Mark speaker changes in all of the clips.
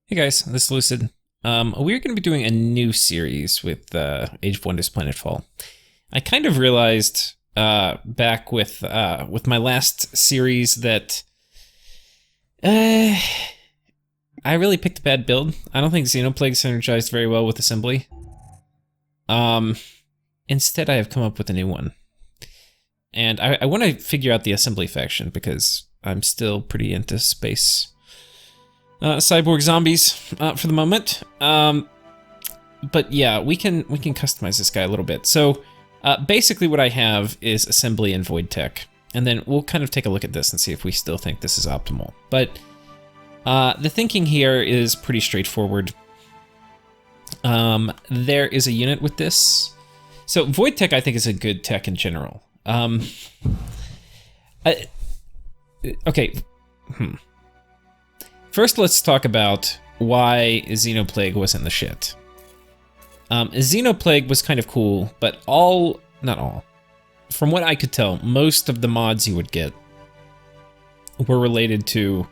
Speaker 1: Hey guys, this is Lucid. We're going to be doing a new series with Age of Wonders Planetfall. I kind of realized back with my last series that I really picked a bad build. I don't think Xenoplague synergized very well with Assembly. Instead, I have come up with a new one. And I want to figure out the Assembly faction because I'm still pretty into space. Cyborg zombies for the moment. But yeah, we can customize this guy a little bit. So basically what I have is Assembly and Void Tech. And then we'll kind of take a look at this and see if we still think this is optimal. But the thinking here is pretty straightforward. There is a unit with this. So Void Tech I think is a good tech in general. Okay. First, let's talk about why Xenoplague wasn't the shit. Xenoplague was kind of cool, but not all. From what I could tell, most of the mods you would get were related to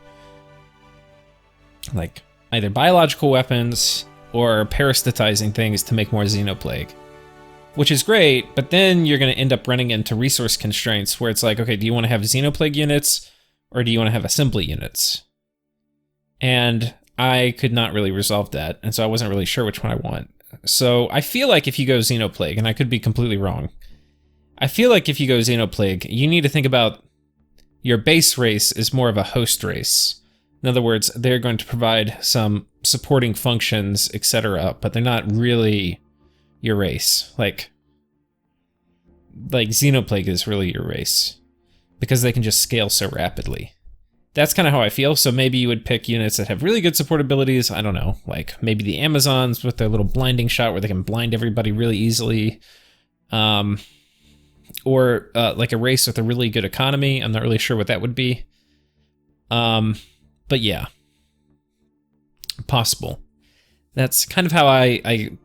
Speaker 1: like either biological weapons or parasitizing things to make more Xenoplague. Which is great, but then you're going to end up running into resource constraints where it's like, okay, do you want to have Xenoplague units or do you want to have assembly units? And I could not really resolve that, and so I wasn't really sure which one I want. So I feel like if you go Xenoplague, and I could be completely wrong, I feel like if you go Xenoplague, you need to think about your base race is more of a host race. In other words, they're going to provide some supporting functions, etc., but they're not really your race. Like Xenoplague is really your race, because they can just scale so rapidly. That's kind of how I feel, so maybe you would pick units that have really good support abilities. I don't know, like maybe the Amazons with their little blinding shot where they can blind everybody really easily. Or like a race with a really good economy. I'm not really sure what that would be. But yeah. Possible. That's kind of how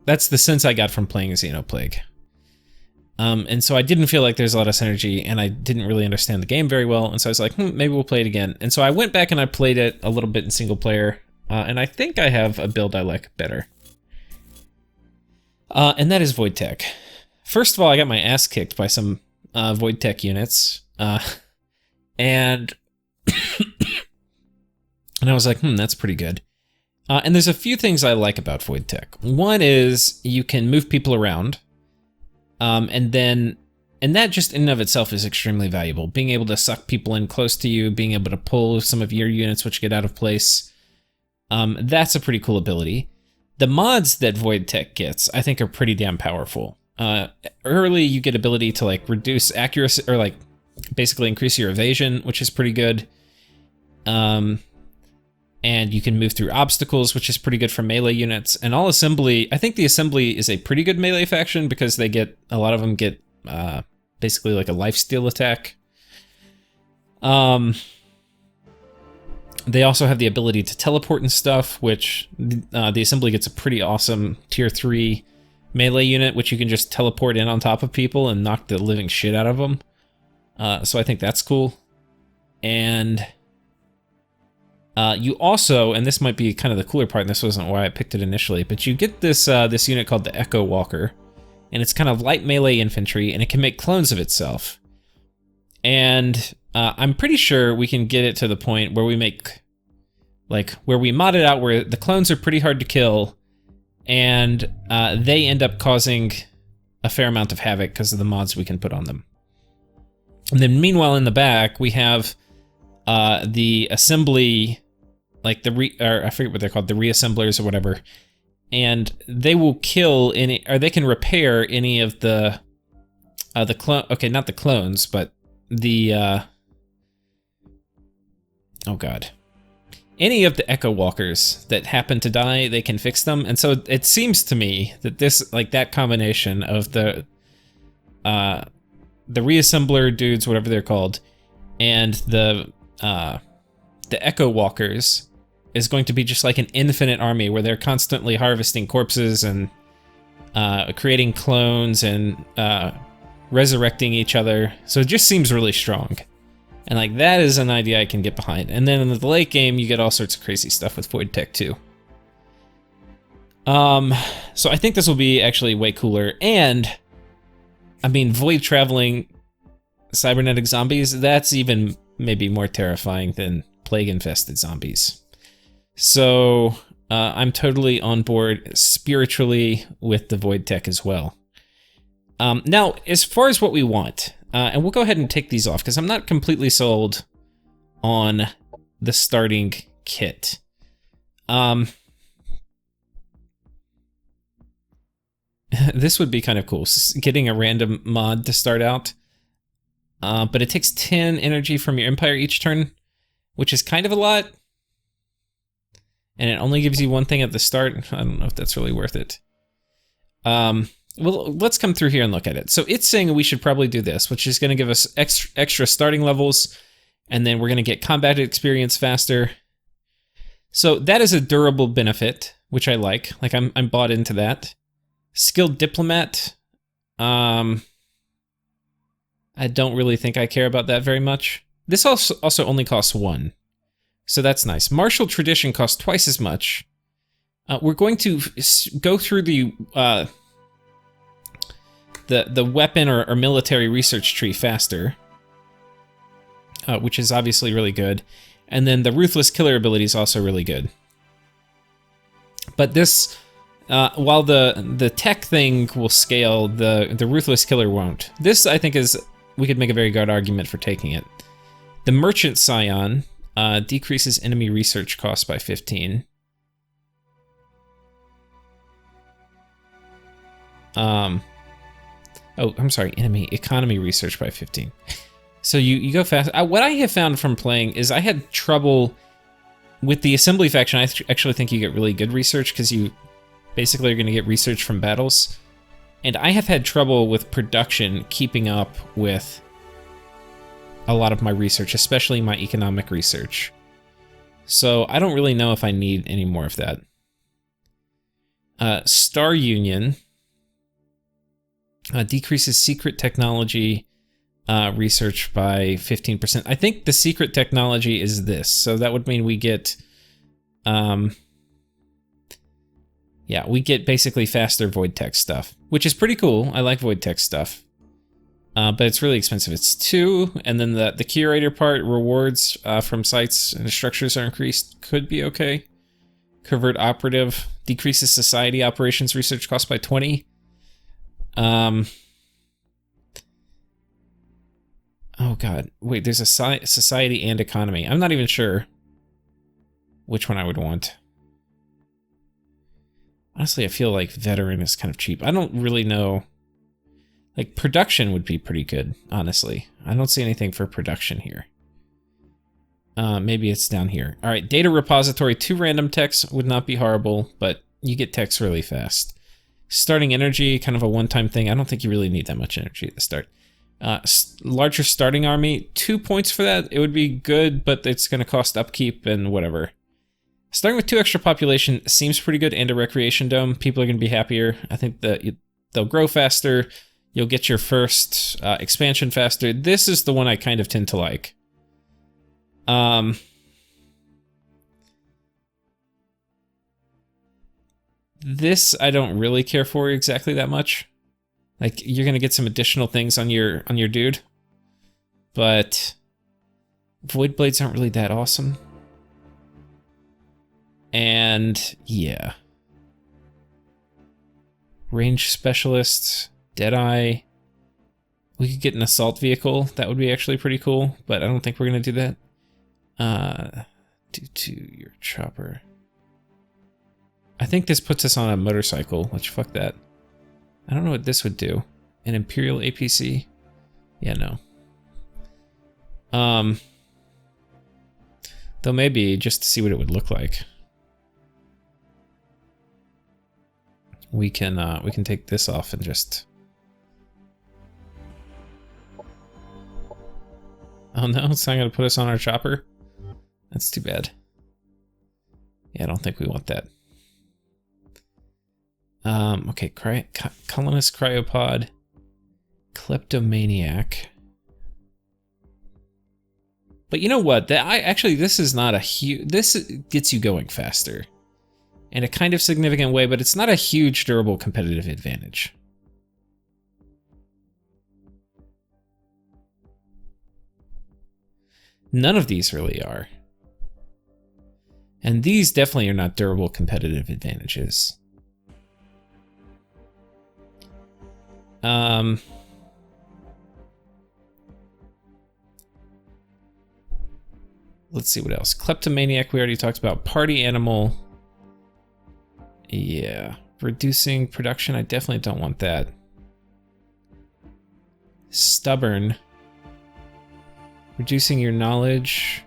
Speaker 1: that's the sense I got from playing Xenoplague. And so I didn't feel like there's a lot of synergy, and I didn't really understand the game very well, and so I was like, maybe we'll play it again. And so I went back and I played it a little bit in single player, and I think I have a build I like better. And that is Void Tech. First of all, I got my ass kicked by some Void Tech units, and and I was like, that's pretty good. And there's a few things I like about Void Tech. One is you can move people around. And that just in and of itself is extremely valuable. Being able to suck people in close to you, being able to pull some of your units which get out of place. That's a pretty cool ability. The mods that Void Tech gets, I think, are pretty damn powerful. Early, you get ability to like reduce accuracy, or like basically increase your evasion, which is pretty good. And you can move through obstacles, which is pretty good for melee units. And all assembly, I think the assembly is a pretty good melee faction because they get, a lot of them get basically like a lifesteal attack. They also have the ability to teleport and stuff, which the assembly gets a pretty awesome tier 3 melee unit, which you can just teleport in on top of people and knock the living shit out of them. So I think that's cool. And you also, and this might be kind of the cooler part, and this wasn't why I picked it initially, but you get this this unit called the Echo Walker, and it's kind of light melee infantry, and it can make clones of itself. And I'm pretty sure we can get it to the point where we make, like, where we mod it out where the clones are pretty hard to kill, and they end up causing a fair amount of havoc because of the mods we can put on them. And then meanwhile in the back, we have the assembly, like I forget what they're called, the reassemblers or whatever, and they will kill any, or they can repair any of the clone. Okay, not the clones, but the oh god, any of the Echo Walkers that happen to die, they can fix them. And so it seems to me that this, like that combination of the reassembler dudes, whatever they're called, and the Echo Walkers is going to be just like an infinite army where they're constantly harvesting corpses and creating clones and resurrecting each other. So it just seems really strong. And like that is an idea I can get behind. And then in the late game, you get all sorts of crazy stuff with Void Tech too. So I think this will be actually way cooler. And I mean, void traveling cybernetic zombies, that's even maybe more terrifying than plague infested zombies. So I'm totally on board spiritually with the void tech as well. Now, as far as what we want, and we'll go ahead and take these off because I'm not completely sold on the starting kit. This would be kind of cool, getting a random mod to start out. But it takes 10 energy from your empire each turn, which is kind of a lot. And it only gives you one thing at the start. I don't know if that's really worth it. Well, let's come through here and look at it. So it's saying we should probably do this, which is going to give us extra starting levels, and then we're going to get combat experience faster. So that is a durable benefit, which I like. Like I'm bought into that. Skilled diplomat. I don't really think I care about that very much. This also only costs 1, so that's nice. Martial tradition costs twice as much. We're going to go through the weapon or military research tree faster, which is obviously really good. And then the ruthless killer ability is also really good. But this, while the tech thing will scale, the ruthless killer won't. This, I think, is, we could make a very good argument for taking it. The merchant scion decreases enemy research costs by 15. Oh, I'm sorry, enemy economy research by 15. So you go fast. What I have found from playing is I had trouble with the assembly faction. I actually think you get really good research because you basically are going to get research from battles. And I have had trouble with production keeping up with a lot of my research, especially my economic research. So I don't really know if I need any more of that. Star Union decreases secret technology research by 15%. I think the secret technology is this, so that would mean we get, yeah, we get basically faster void tech stuff, which is pretty cool. I like void tech stuff, but it's really expensive. It's 2, and then the curator part, rewards from sites and structures are increased, could be okay. Covert operative decreases society operations research cost by 20. Oh god, wait, there's a society and economy. I'm not even sure which one I would want. Honestly, I feel like veteran is kind of cheap. I don't really know. Like, production would be pretty good, honestly. I don't see anything for production here. Maybe it's down here. All right, data repository, 2 random techs would not be horrible, but you get techs really fast. Starting energy, kind of a one-time thing. I don't think you really need that much energy at the start. Larger starting army, 2 points for that. It would be good, but it's going to cost upkeep and whatever. Starting with 2 extra population seems pretty good, and a recreation dome. People are going to be happier. I think that they'll grow faster. You'll get your first expansion faster. This is the one I kind of tend to like. This I don't really care for exactly that much. Like, you're gonna get some additional things on your dude, but void blades aren't really that awesome. And yeah, range specialists, Deadeye. We could get an assault vehicle. That would be actually pretty cool, but I don't think we're gonna do that. Due to your chopper. I think this puts us on a motorcycle, which fuck that. I don't know what this would do. An Imperial APC? Yeah, no. Though maybe just to see what it would look like. We can take this off and just... Oh no, it's not gonna put us on our chopper? That's too bad. Yeah, I don't think we want that. Okay, colonist cryopod, kleptomaniac. But you know what? This is not a huge. This gets you going faster, in a kind of significant way, but it's not a huge durable competitive advantage. None of these really are. And these definitely are not durable competitive advantages. Let's see what else. Kleptomaniac, we already talked about. Party animal. Yeah. Reducing production, I definitely don't want that. Stubborn. Reducing your knowledge.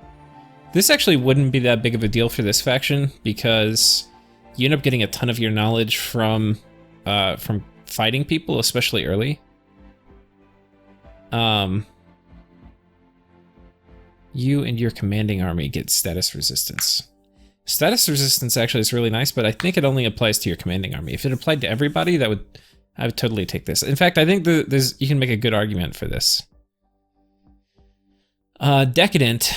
Speaker 1: This actually wouldn't be that big of a deal for this faction because you end up getting a ton of your knowledge from fighting people, especially early. You and your commanding army get status resistance. Status resistance actually is really nice, but I think it only applies to your commanding army. If it applied to everybody, I would totally take this. In fact, I think you can make a good argument for this. Decadent.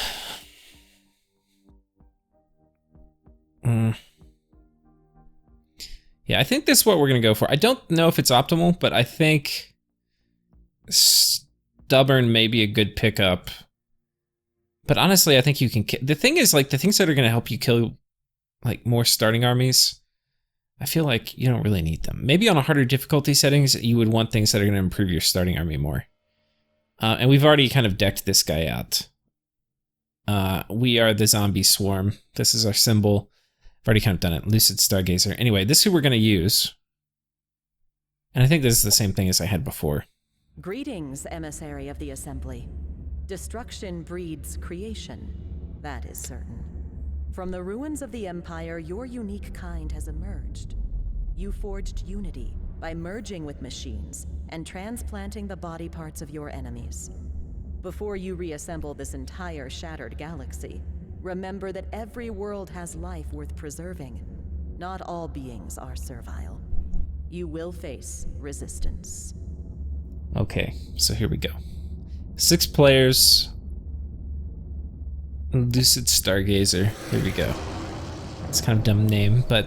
Speaker 1: Yeah, I think this is what we're gonna go for. I don't know if it's optimal, but I think stubborn may be a good pickup. But honestly, I think you can. The thing is, like, the things that are gonna help you kill, like, more starting armies, I feel like you don't really need them. Maybe on a harder difficulty settings, you would want things that are gonna improve your starting army more. And we've already kind of decked this guy out. We are the zombie swarm. This is our symbol. I've already kind of done it. Lucid Stargazer. Anyway, this is who we're going to use. And I think this is the same thing as I had before.
Speaker 2: Greetings, emissary of the Assembly. Destruction breeds creation. That is certain. From the ruins of the Empire, your unique kind has emerged. You forged unity by merging with machines and transplanting the body parts of your enemies. Before you reassemble this entire shattered galaxy, remember that every world has life worth preserving. Not all beings are servile. You will face resistance.
Speaker 1: Okay, so here we go. 6 players. Lucid Stargazer. Here we go. It's kind of a dumb name, but...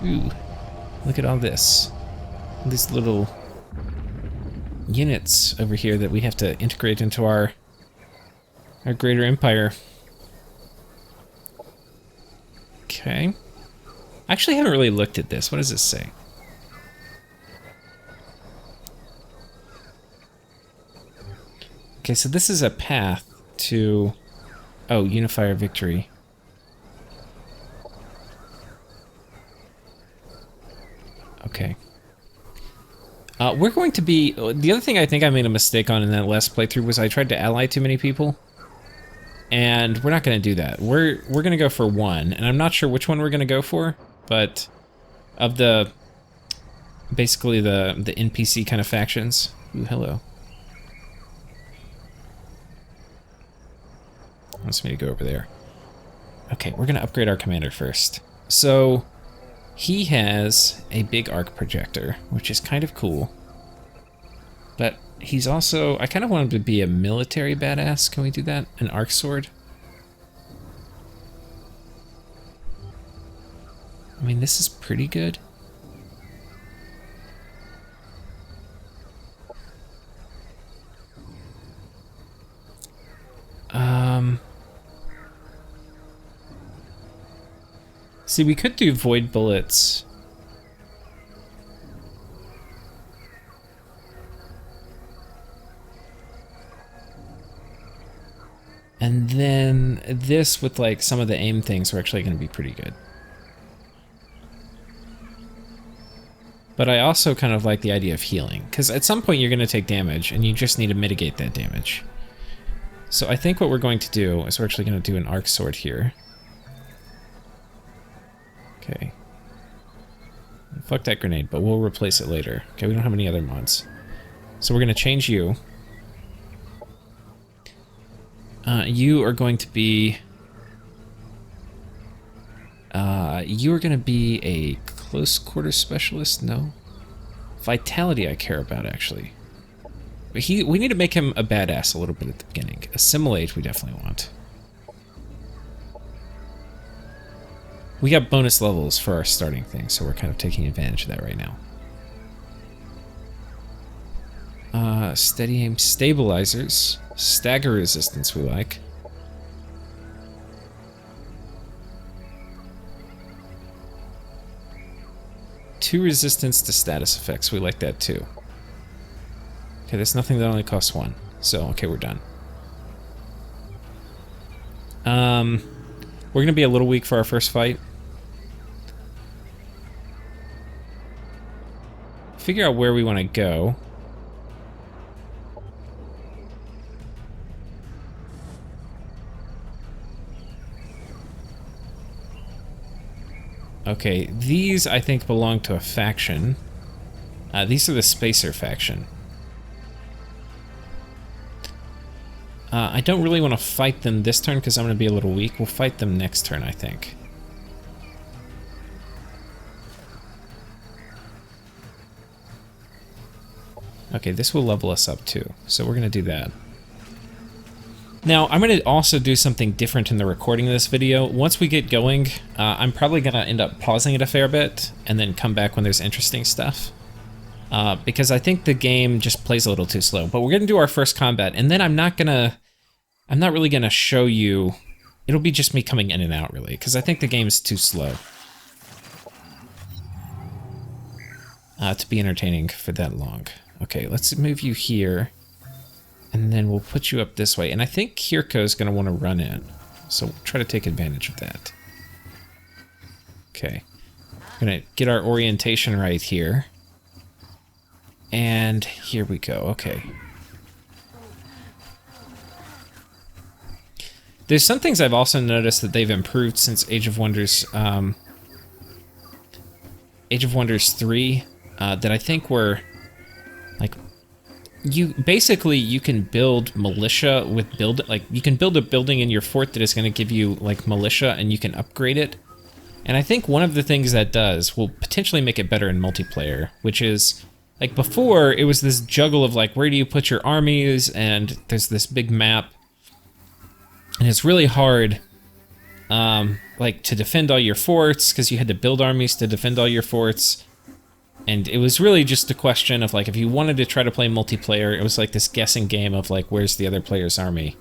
Speaker 1: Ooh. Look at all this. These little units over here that we have to integrate into our greater empire. Okay. I actually haven't really looked at this. What does this say? Okay, so this is a path to... Oh, Unifier Victory. Okay. We're going to be... The other thing I think I made a mistake on in that last playthrough was I tried to ally too many people. And we're not going to do that. We're going to go for one. And I'm not sure which one we're going to go for. But of the... Basically the NPC kind of factions. Ooh, hello. Wants me to go over there. Okay, we're going to upgrade our commander first. So... He has a big arc projector, which is kind of cool. But he's also... I kind of want him to be a military badass. Can we do that? An arc sword? I mean, this is pretty good. See, we could do void bullets. And then this with like some of the aim things are actually going to be pretty good. But I also kind of like the idea of healing, because at some point you're going to take damage and you just need to mitigate that damage. So I think what we're going to do is we're actually going to do an arc sword here. Okay. Fuck that grenade, but we'll replace it later. Okay, we don't have any other mods. So we're going to change you. You are going to be... you are going to be a close quarter specialist? No? Vitality I care about, actually. But we need to make him a badass a little bit at the beginning. Assimilate we definitely want. We got bonus levels for our starting thing, so we're kind of taking advantage of that right now. Steady aim stabilizers. Stagger resistance we like. Two resistance to status effects, we like that too. Okay, there's nothing that only costs one. So, okay, we're done. We're gonna be a little weak for our first fight. Figure out where we want to go. Okay, these I think belong to a faction. These are the Spacer faction. I don't really want to fight them this turn because I'm going to be a little weak. We'll fight them next turn, I think. Okay, this will level us up too, so we're going to do that. Now, I'm going to also do something different in the recording of this video. Once we get going, I'm probably going to end up pausing it a fair bit and then come back when there's interesting stuff. Because I think the game just plays a little too slow. But we're going to do our first combat, and then I'm not really going to show you. It'll be just me coming in and out, really, because I think the game's too slow to be entertaining for that long. Okay, let's move you here. And then we'll put you up this way. And I think Kirko's going to want to run in. So we'll try to take advantage of that. Okay. We're going to get our orientation right here. And here we go. Okay. There's some things I've also noticed that they've improved since Age of Wonders 3 that I think were like you can build militia with you can build a building in your fort that is going to give you like militia and you can upgrade it. And I think one of the things that does will potentially make it better in multiplayer, which is like before it was this juggle of like where do you put your armies, and there's this big map. And it's really hard like to defend all your forts because you had to build armies to defend all your forts. And it was really just a question of like, if you wanted to try to play multiplayer, it was like this guessing game of like, where's the other player's army?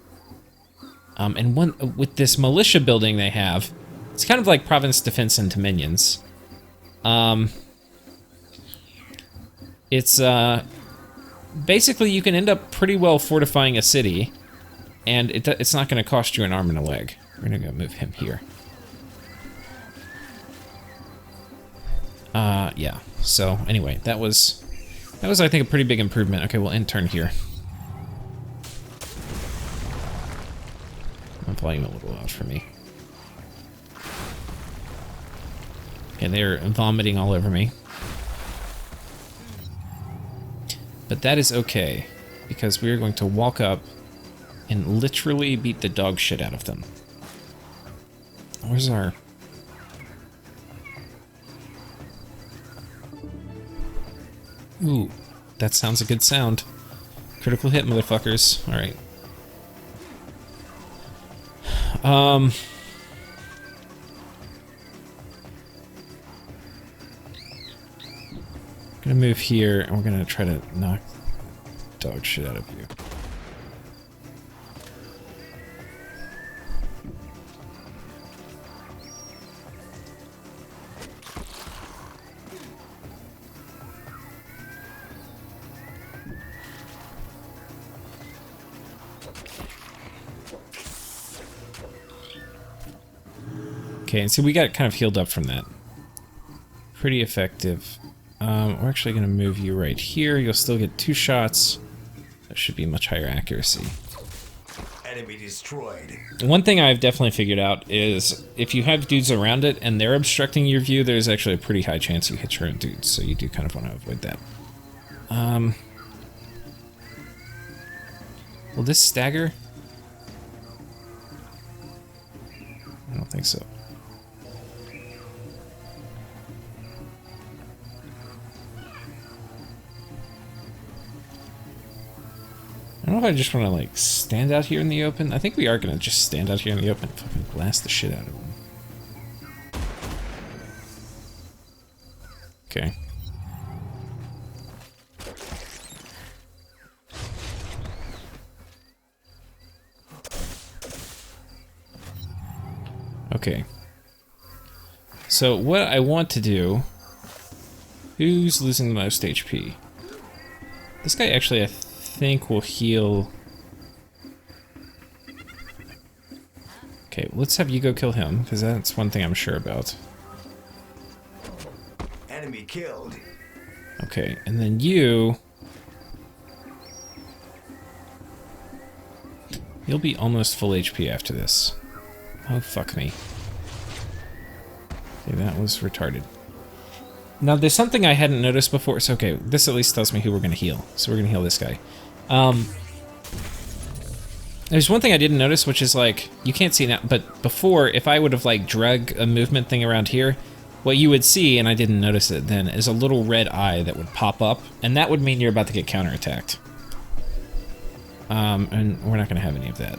Speaker 1: And with this militia building they have, it's kind of like province defense and dominions. It's basically you can end up pretty well fortifying a city, and it's not going to cost you an arm and a leg. We're going to go move him here. Yeah. So anyway, that was I think a pretty big improvement. Okay, we'll end turn here. I'm volume a little off for me. Okay, they're vomiting all over me. But that is okay, because we're going to walk up and literally beat the dog shit out of them. Where's our... Ooh, that sounds a good sound. Critical hit, motherfuckers. Alright. Gonna move here, and we're gonna try to knock dog shit out of you. Okay, and so we got kind of healed up from that. Pretty effective. We're actually going to move you right here. You'll still get 2 shots. That should be much higher accuracy.
Speaker 3: Enemy destroyed.
Speaker 1: One thing I've definitely figured out is if you have dudes around it and they're obstructing your view, there's actually a pretty high chance you hit your own dudes, so you do kind of want to avoid that. Will this stagger? I don't think so. I don't know if I just want to, like, stand out here in the open. I think we are going to just stand out here in the open and fucking blast the shit out of them. Okay. Okay. So what I want to do... Who's losing the most HP? This guy actually, I think, will heal... Okay, let's have you go kill him, because that's one thing I'm sure about.
Speaker 3: Enemy killed.
Speaker 1: Okay, and then you... You'll be almost full HP after this. Oh, fuck me. Okay, that was retarded. Now, there's something I hadn't noticed before. It's okay. This at least tells me who we're going to heal. So we're going to heal this guy. There's one thing I didn't notice, which is, like, you can't see now, but before, if I would have, like, dragged a movement thing around here, what you would see, and I didn't notice it then, is a little red eye that would pop up, and that would mean you're about to get counterattacked. And we're not going to have any of that.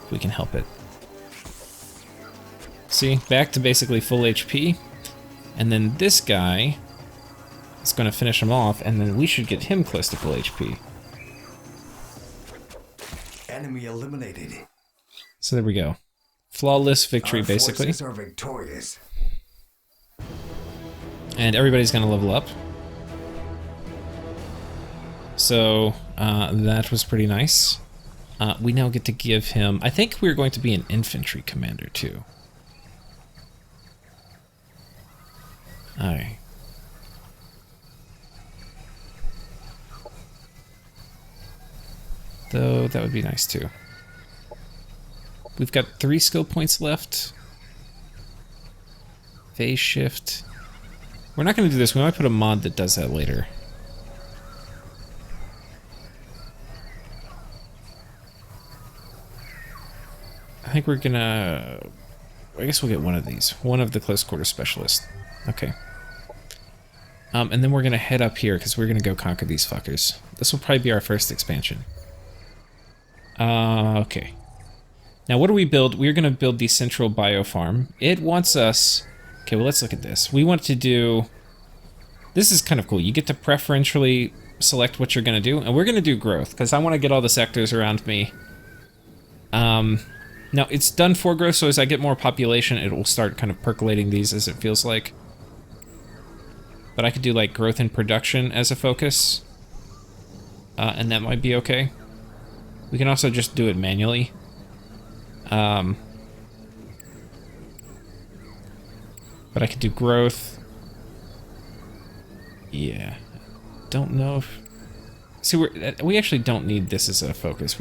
Speaker 1: If we can help it. See? Back to basically full HP. And then this guy is going to finish him off, and then we should get him close to full HP.
Speaker 3: Enemy eliminated.
Speaker 1: So there we go. Flawless victory,
Speaker 3: Our
Speaker 1: basically.
Speaker 3: forces are victorious.
Speaker 1: And everybody's going to level up. So that was pretty nice. We now get to give him... I think we're going to be an infantry commander, too. Alright. Though, that would be nice, too. We've got 3 skill points left. Phase shift. We're not going to do this. We might put a mod that does that later. I think we're gonna... I guess we'll get one of these. One of the close quarter specialists. Okay. And then we're gonna head up here, because we're gonna go conquer these fuckers. This will probably be our first expansion. Okay. Now what do we build? We're gonna build the central biofarm. It wants us... Okay, well, let's look at this. We want to do... This is kind of cool. You get to preferentially select what you're going to do, and we're going to do growth, because I want to get all the sectors around me. Now, it's done for growth, so as I get more population, it will start kind of percolating these as it feels like. But I could do, like, growth and production as a focus, and that might be okay. We can also just do it manually. But I could do growth. Yeah. Don't know if... See, we actually don't need this as a focus.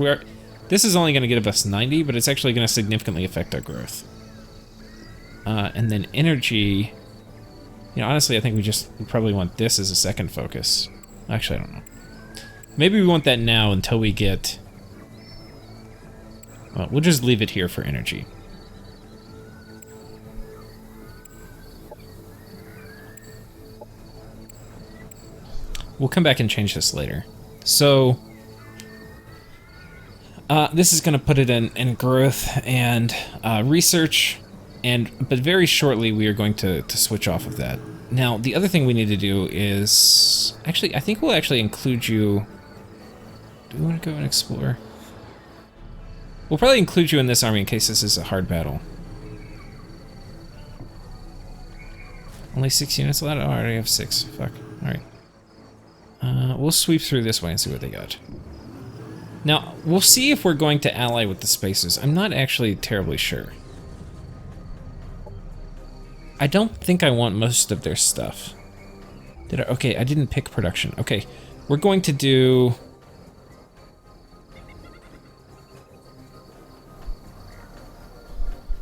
Speaker 1: This is only going to give us 90, but it's actually going to significantly affect our growth. And then energy... You know, honestly, I think we probably want this as a second focus. Actually, I don't know. Maybe we want that now until we get... Well, we'll just leave it here for energy. We'll come back and change this later. So, this is going to put it in growth and research, but very shortly we are going to switch off of that. Now, the other thing we need to do is... Actually, I think we'll actually include you... Do we want to go and explore? We'll probably include you in this army in case this is a hard battle. Only 6 units allowed? Oh, I already have 6. Fuck. Alright. We'll sweep through this way and see what they got. Now, we'll see if we're going to ally with the Spacers. I'm not actually terribly sure. I don't think I want most of their stuff. Okay, I didn't pick production. Okay, we're going to do...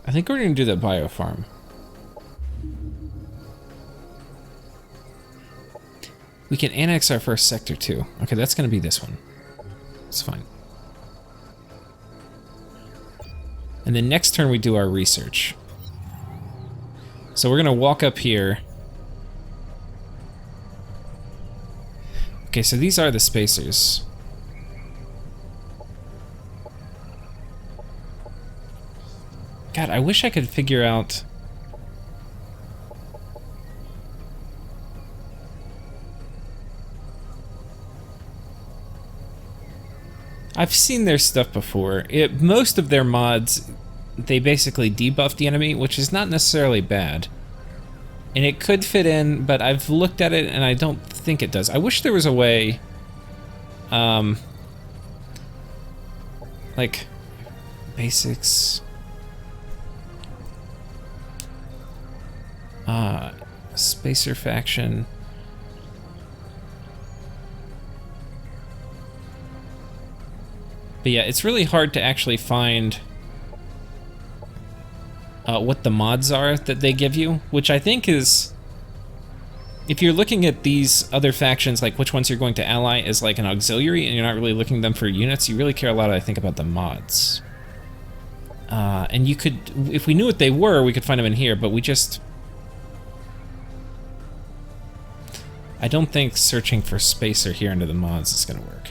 Speaker 1: I think we're going to do the biofarm. We can annex our first sector too. Okay, that's going to be this one. It's fine. And then next turn we do our research. So we're going to walk up here. Okay, so these are the Spacers. God, I wish I could figure out... I've seen their stuff before. Most of their mods, they basically debuff the enemy, which is not necessarily bad. And it could fit in, but I've looked at it and I don't think it does. I wish there was a way, like, basics. Spacer faction. But yeah, it's really hard to actually find what the mods are that they give you, which I think is, if you're looking at these other factions, like which ones you're going to ally as like an auxiliary, and you're not really looking at them for units, you really care a lot, I think, about the mods. And you could, if we knew what they were, we could find them in here, but we just... I don't think searching for Spacer here into the mods is gonna work.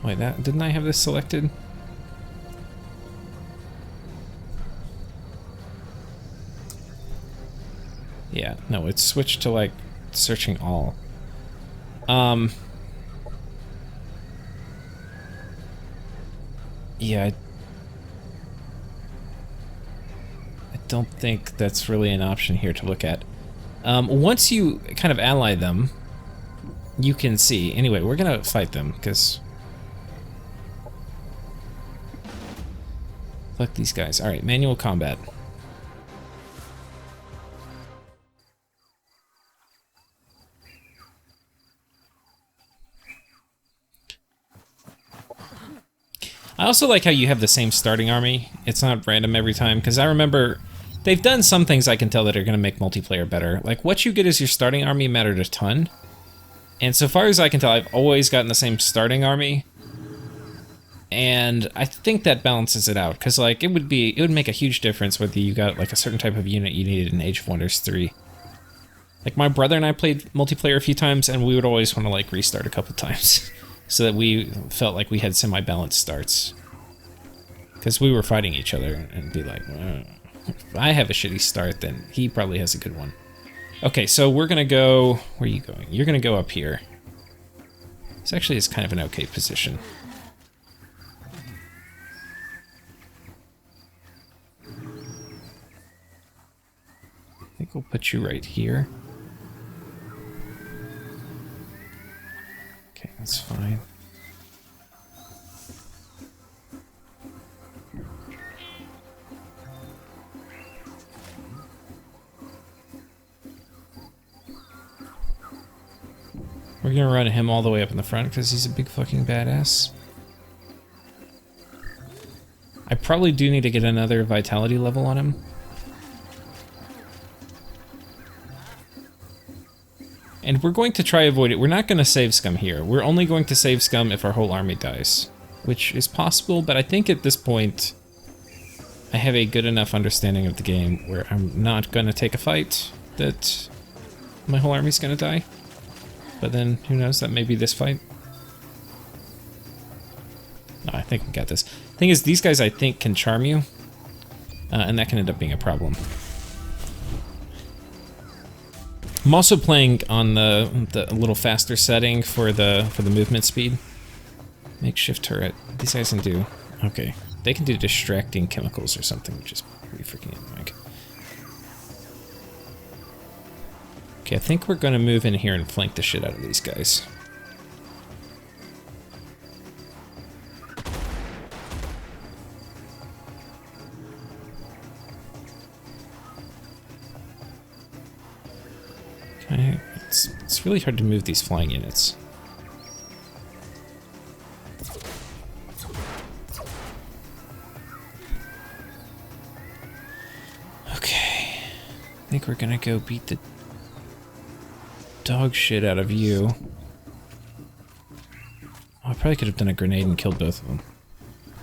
Speaker 1: Wait, didn't I have this selected? Yeah, no, it's switched to like searching all. Yeah, I don't think that's really an option here to look at. Once you kind of ally them, you can see. Anyway, we're gonna fight them, because... Fuck these guys. Alright, manual combat. I also like how you have the same starting army. It's not random every time, because I remember they've done some things I can tell that are going to make multiplayer better. Like, what you get as your starting army mattered a ton. And so far as I can tell, I've always gotten the same starting army. And I think that balances it out, because like it would make a huge difference whether you got like a certain type of unit you needed in Age of Wonders 3. Like, my brother and I played multiplayer a few times, and we would always want to like restart a couple times. So that we felt like we had semi-balanced starts. Because we were fighting each other and be like, well, if I have a shitty start, then he probably has a good one. Okay, so we're gonna go... Where are you going? You're gonna go up here. This actually is kind of an okay position. I think we'll put you right here. Okay, that's fine. We're gonna run him all the way up in the front because he's a big fucking badass. I probably do need to get another vitality level on him. And we're going to try avoid it. We're not going to save scum here. We're only going to save scum if our whole army dies. Which is possible, but I think at this point I have a good enough understanding of the game where I'm not going to take a fight that my whole army's going to die. But then, who knows, that may be this fight. No, I think we got this. Thing is, these guys I think can charm you. And that can end up being a problem. I'm also playing on the little faster setting for the movement speed. Makeshift turret. These guys can do... Okay. They can do distracting chemicals or something, which is pretty freaking annoying. Okay, I think we're gonna move in here and flank the shit out of these guys. Okay, it's really hard to move these flying units. Okay, I think we're gonna go beat the dog shit out of you. Oh, I probably could have done a grenade and killed both of them.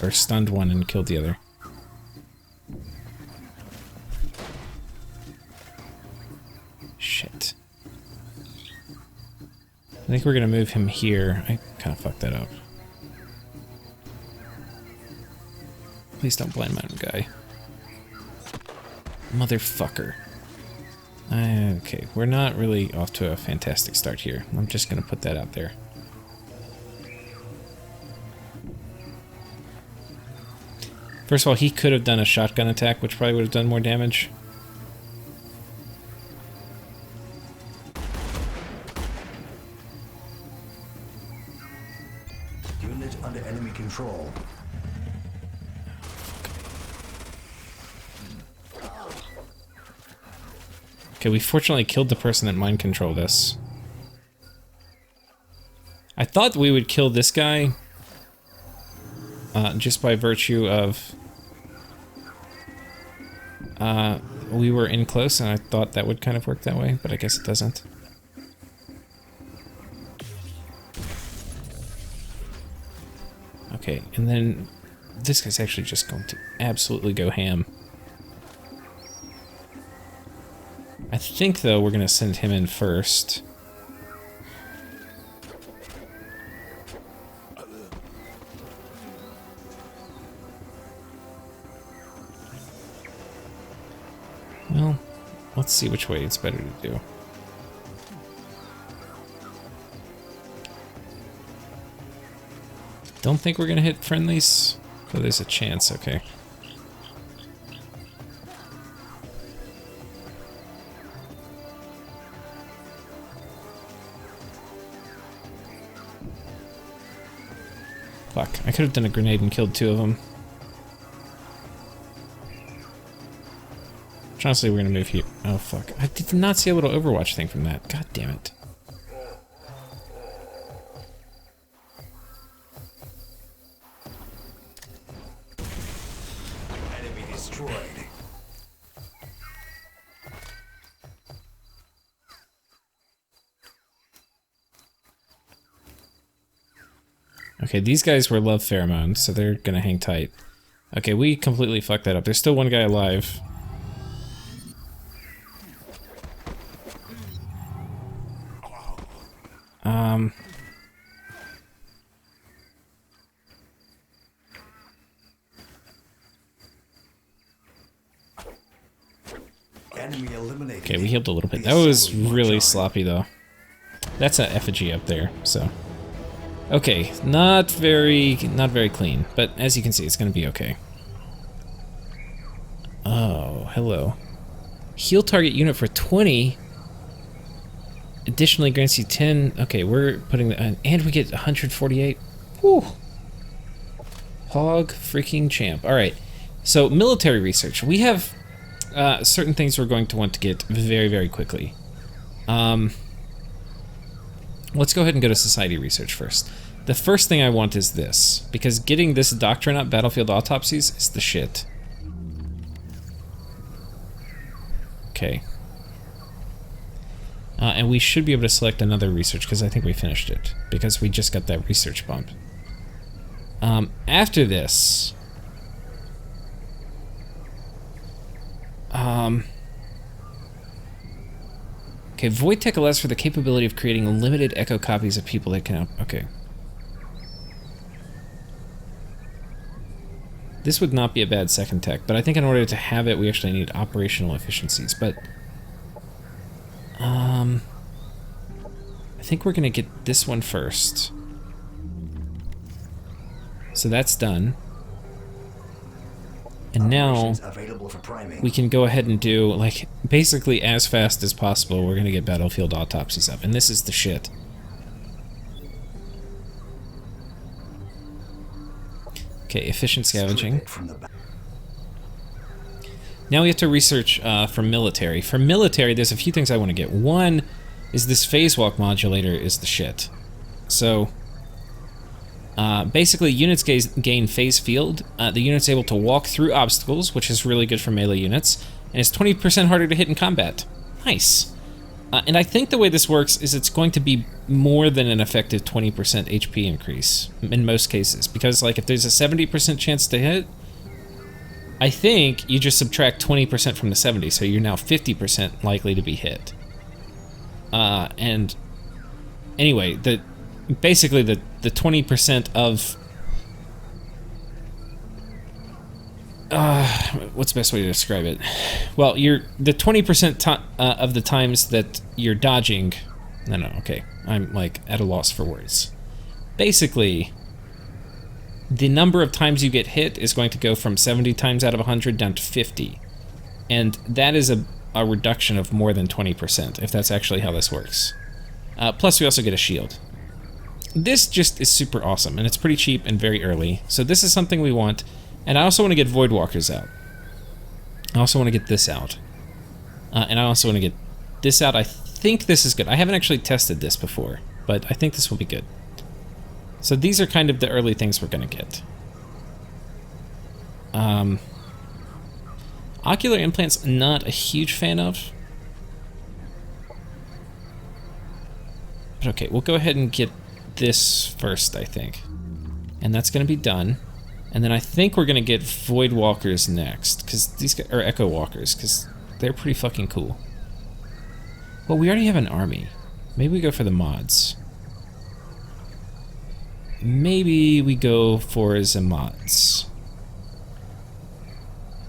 Speaker 1: Or stunned one and killed the other. Shit. I think we're gonna move him here. I kind of fucked that up. Please don't blind mount guy. Motherfucker. Okay, we're not really off to a fantastic start here. I'm just going to put that out there. First of all, he could have done a shotgun attack, which probably would have done more damage.
Speaker 3: Unit under enemy control.
Speaker 1: Okay, we fortunately killed the person that mind controlled us. I thought we would kill this guy just by virtue of we were in close, and I thought that would kind of work that way, but I guess it doesn't. Okay, and then this guy's actually just going to absolutely go ham. I think, though, we're going to send him in first. Well, let's see which way it's better to do. Don't think we're going to hit friendlies. Oh, there's a chance, okay. Fuck, I could have done a grenade and killed 2 of them. Honestly, we're gonna move here. Oh, fuck. I did not see a little Overwatch thing from that. God damn it.
Speaker 3: Enemy destroyed.
Speaker 1: Okay, these guys were love pheromones, so they're gonna hang tight. Okay, we completely fucked that up. There's still one guy alive.
Speaker 3: Enemy eliminated.
Speaker 1: Okay, we healed a little bit. That was really sloppy, though. That's an effigy up there, so... Okay, not very clean, but as you can see, it's gonna be okay. Oh, hello. Heal target unit for 20. Additionally grants you 10. Okay, we're putting the... and we get 148. Whew. Hog freaking champ. Alright, so military research. We have certain things we're going to want to get very, very quickly. Let's go ahead and go to society research first. The first thing I want is this, because getting this doctrine up, battlefield autopsies, is the shit. Okay. And we should be able to select another research, because I think we finished it, because we just got that research bump. After this... okay, Void Tech allows for the capability of creating limited echo copies of people that can... okay. This would not be a bad second tech, but I think in order to have it, we actually need operational efficiencies, but... I think we're gonna get this one first. So that's done. And now, we can go ahead and do, like, basically as fast as possible, we're gonna get battlefield autopsies up, and this is the shit. Okay, efficient scavenging. Now we have to research for military. For military, there's a few things I want to get. One is this phase walk modulator is the shit. So, basically, units gain phase field. The unit's able to walk through obstacles, which is really good for melee units, and it's 20% harder to hit in combat. Nice. And I think the way this works is it's going to be more than an effective 20% HP increase in most cases, because like if there's a 70% chance to hit, I think you just subtract 20% from the 70, so you're now 50% likely to be hit. And anyway, basically the 20% of what's the best way to describe it? Well, you're the 20% of the times that you're dodging. No, okay. I'm like at a loss for words. Basically, the number of times you get hit is going to go from 70 times out of 100 down to 50. And that is a reduction of more than 20%, if that's actually how this works. Plus, we also get a shield. This just is super awesome, and it's pretty cheap and very early. So this is something we want. And I also want to get Void Walkers out. I also want to get this out. And I also want to get this out. I think this is good. I haven't actually tested this before, but I think this will be good. So these are kind of the early things we're going to get. Ocular implants, not a huge fan of. But okay, we'll go ahead and get this first, I think. And that's going to be done. And then I think we're going to get Void Walkers next, because these guys are Echo Walkers, because they're pretty fucking cool. Well, we already have an army. Maybe we go for the mods. Maybe we go for the mods.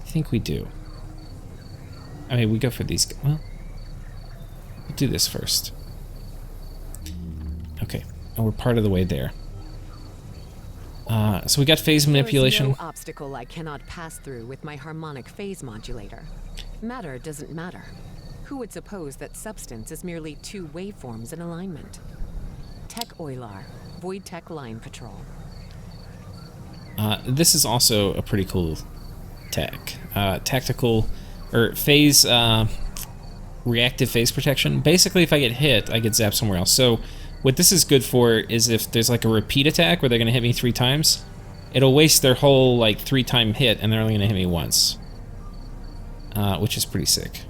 Speaker 1: I think we do. I mean, we go for these. Well, we'll do this first. Okay, and we're part of the way there. So we got phase manipulation.
Speaker 4: There is no obstacle I cannot pass through with my harmonic phase modulator. Matter doesn't matter. Who would suppose that substance is merely two waveforms in alignment? Tech Oilar, Void Tech Line Patrol.
Speaker 1: This is also a pretty cool tech. Tactical, or phase, reactive phase protection. Basically, if I get hit, I get zapped somewhere else. So what this is good for is if there's like a repeat attack where they're gonna hit me 3 times, it'll waste their whole like 3-time hit and they're only gonna hit me once. Which is pretty sick.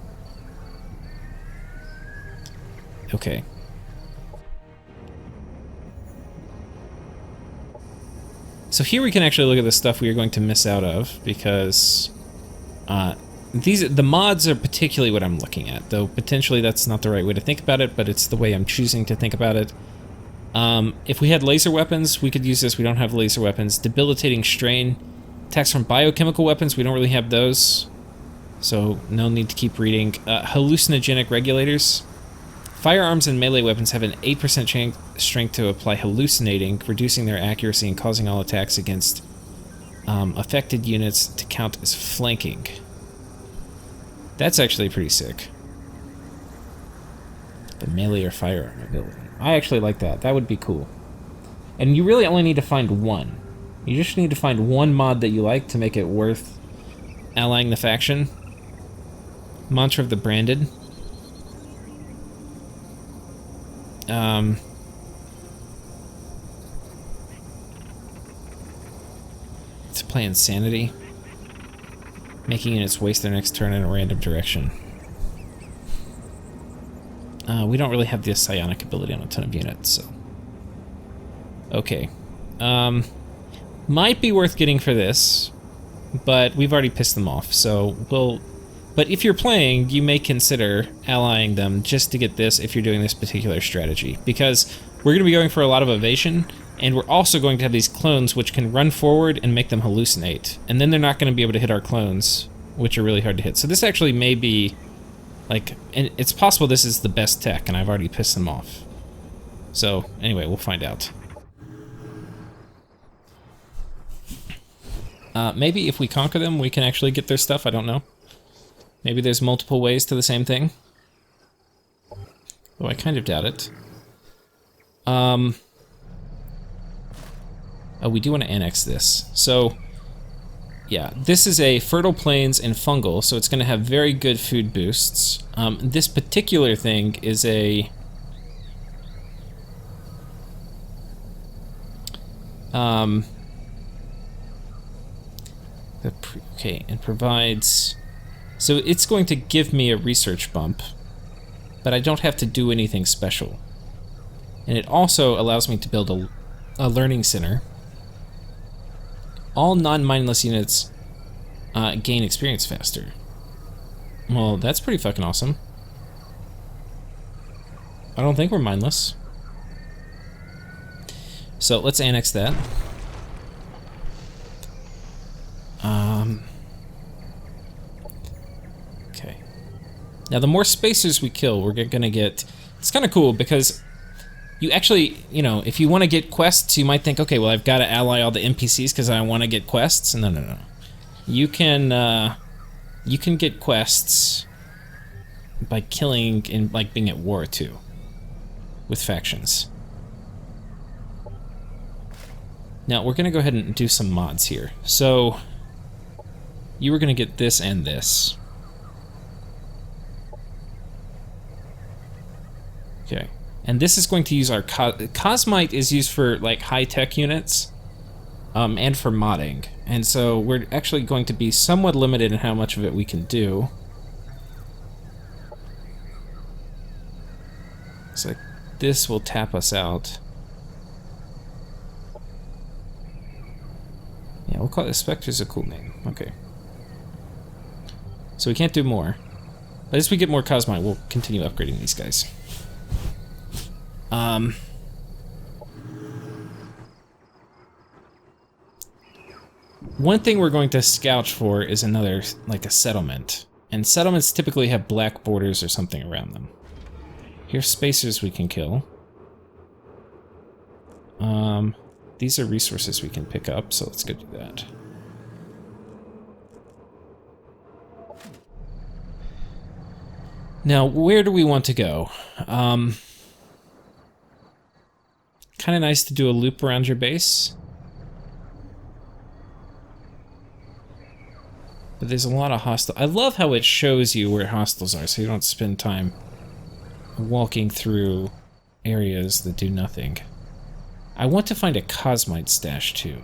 Speaker 1: Okay. So here we can actually look at the stuff we are going to miss out of, because the mods are particularly what I'm looking at, though potentially that's not the right way to think about it, but it's the way I'm choosing to think about it. If we had laser weapons, we could use this. We don't have laser weapons. Debilitating strain. Attacks from biochemical weapons, we don't really have those, so no need to keep reading. Hallucinogenic regulators. Firearms and melee weapons have an 8% strength to apply hallucinating, reducing their accuracy and causing all attacks against affected units to count as flanking. That's actually pretty sick. The melee or firearm ability. I actually like that. That would be cool. And you really only need to find one. You just need to find one mod that you like to make it worth allying the faction. Mantra of the Branded. To play Insanity. Making units waste their next turn in a random direction. We don't really have the psionic ability on a ton of units, so... Okay. Might be worth getting for this, but we've already pissed them off, so we'll... But if you're playing, you may consider allying them just to get this if you're doing this particular strategy, because we're going to be going for a lot of evasion, and we're also going to have these clones which can run forward and make them hallucinate, and then they're not going to be able to hit our clones, which are really hard to hit. So this actually may be, like, and it's possible this is the best tech, and I've already pissed them off. So, anyway, we'll find out. Maybe if we conquer them, we can actually get their stuff, I don't know. Maybe there's multiple ways to the same thing. Though I kind of doubt it. Oh, we do want to annex this. So, yeah, this is a fertile plains and fungal, so it's going to have very good food boosts. This particular thing is a... okay, and provides... So it's going to give me a research bump, but I don't have to do anything special. And it also allows me to build a learning center. All non-mindless units gain experience faster. Well, that's pretty fucking awesome. I don't think we're mindless. So let's annex that. Now, the more spacers we kill, we're gonna get... It's kind of cool because you actually, you know, if you want to get quests, you might think, okay, well, I've got to ally all the NPCs because I want to get quests. No, no, no. You can get quests by killing and like being at war too with factions. Now we're gonna go ahead and do some mods here. So you were gonna get this and this. Okay, and this is going to use our Cosmite is used for like high-tech units, and for modding, and so we're actually going to be somewhat limited in how much of it we can do. It's like this will tap us out. Yeah, we'll call it Spectre's a cool name. Okay. So we can't do more. But as we get more Cosmite, we'll continue upgrading these guys. One thing we're going to scout for is another, like a settlement. And settlements typically have black borders or something around them. Here's spacers we can kill. These are resources we can pick up, so let's go do that. Now, where do we want to go? Kind of nice to do a loop around your base. But there's a lot of hostile... I love how it shows you where hostiles are, so you don't spend time walking through areas that do nothing. I want to find a Cosmite stash, too.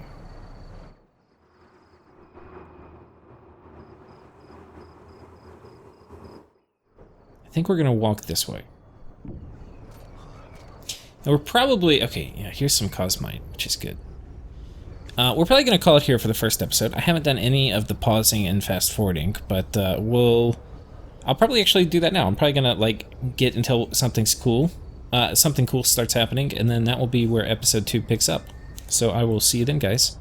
Speaker 1: I think we're going to walk this way. Now we're probably... Okay, yeah, here's some Cosmite, which is good. We're probably going to call it here for the first episode. I haven't done any of the pausing and fast forwarding, but I'll probably actually do that now. I'm probably going to, like, get until something's cool. Something cool starts happening, and then that will be where episode 2 picks up. So I will see you then, guys.